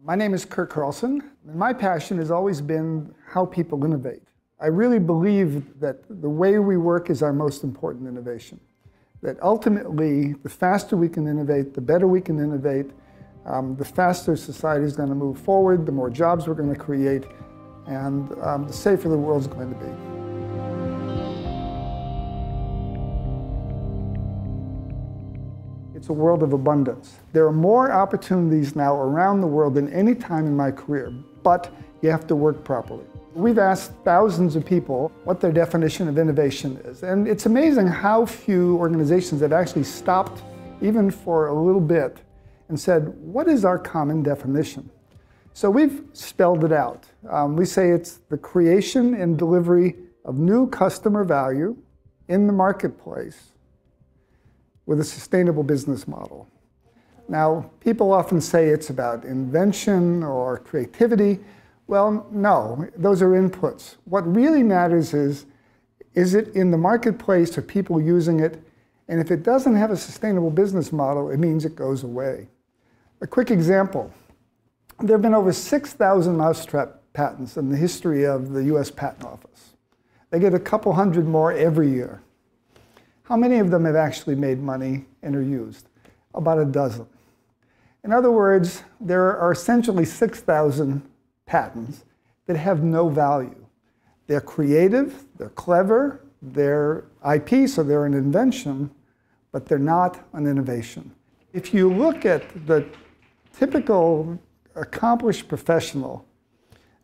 My name is Curt Carlson, and my passion has always been how people innovate. I really believe that the way we work is our most important innovation. That ultimately, the faster we can innovate, the better we can innovate, the faster society is going to move forward, the more jobs we're going to create, and the safer the world's going to be. It's a world of abundance. There are more opportunities now around the world than any time in my career, but you have to work properly. We've asked thousands of people what their definition of innovation is, and it's amazing how few organizations have actually stopped, even for a little bit, and said, what is our common definition? So we've spelled it out. We say it's the creation and delivery of new customer value in the marketplace with a sustainable business model. Now, people often say it's about invention or creativity. Well, no, those are inputs. What really matters is it in the marketplace? Are people using it? And if it doesn't have a sustainable business model, it means it goes away. A quick example. There have been over 6,000 mousetrap patents in the history of the US Patent Office. They get a couple hundred more every year. How many of them have actually made money and are used? About a dozen. In other words, there are essentially 6,000 patents that have no value. They're creative, they're clever, they're IP, so they're an invention, but they're not an innovation. If you look at the typical accomplished professional,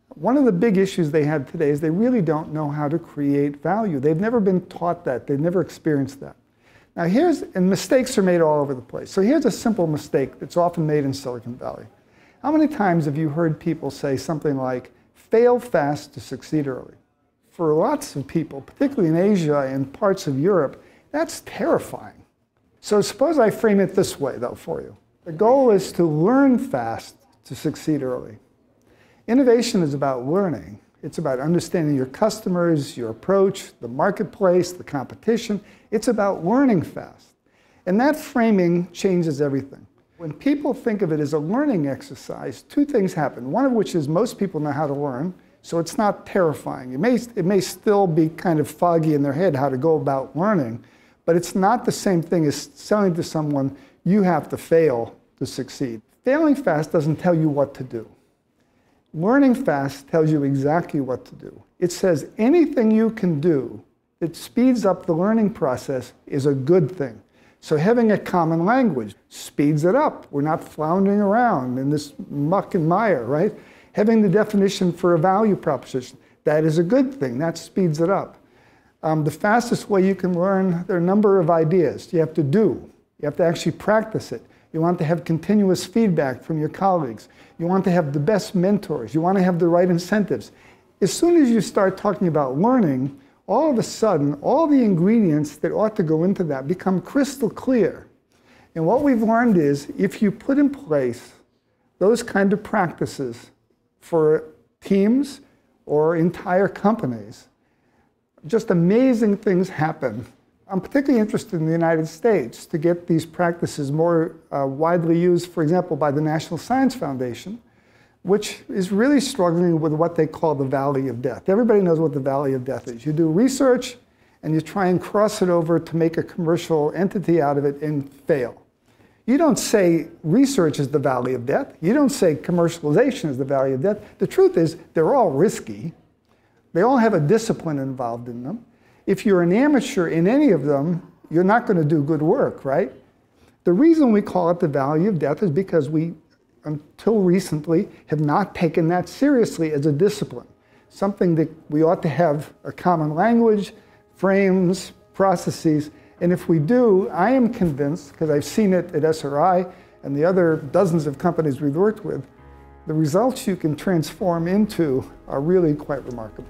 one of the big issues they have today is they really don't know how to create value. They've never been taught that. They've never experienced that. Now and mistakes are made all over the place. So here's a simple mistake that's often made in Silicon Valley. How many times have you heard people say something like, fail fast to succeed early? For lots of people, particularly in Asia and parts of Europe, that's terrifying. So suppose I frame it this way, though, for you. The goal is to learn fast to succeed early. Innovation is about learning. It's about understanding your customers, your approach, the marketplace, the competition. It's about learning fast. And that framing changes everything. When people think of it as a learning exercise, two things happen. One of which is most people know how to learn, so it's not terrifying. It may still be kind of foggy in their head how to go about learning, but it's not the same thing as selling to someone, you have to fail to succeed. Failing fast doesn't tell you what to do. Learning fast tells you exactly what to do. It says anything you can do that speeds up the learning process is a good thing. So having a common language speeds it up. We're not floundering around in this muck and mire, right? Having the definition for a value proposition, that is a good thing. That speeds it up. The fastest way you can learn, there are a number of ideas. You have to do. You have to actually practice it. You want to have continuous feedback from your colleagues. You want to have the best mentors. You want to have the right incentives. As soon as you start talking about learning, all of a sudden, all the ingredients that ought to go into that become crystal clear. And what we've learned is if you put in place those kind of practices for teams or entire companies, just amazing things happen. I'm particularly interested in the United States to get these practices more widely used, for example, by the National Science Foundation, which is really struggling with what they call the valley of death. Everybody knows what the valley of death is. You do research and you try and cross it over to make a commercial entity out of it and fail. You don't say research is the valley of death. You don't say commercialization is the valley of death. The truth is they're all risky. They all have a discipline involved in them. If you're an amateur in any of them, you're not going to do good work, right? The reason we call it the valley of death is because we, until recently, have not taken that seriously as a discipline. Something that we ought to have a common language, frames, processes, and if we do, I am convinced, because I've seen it at SRI and the other dozens of companies we've worked with, the results you can transform into are really quite remarkable.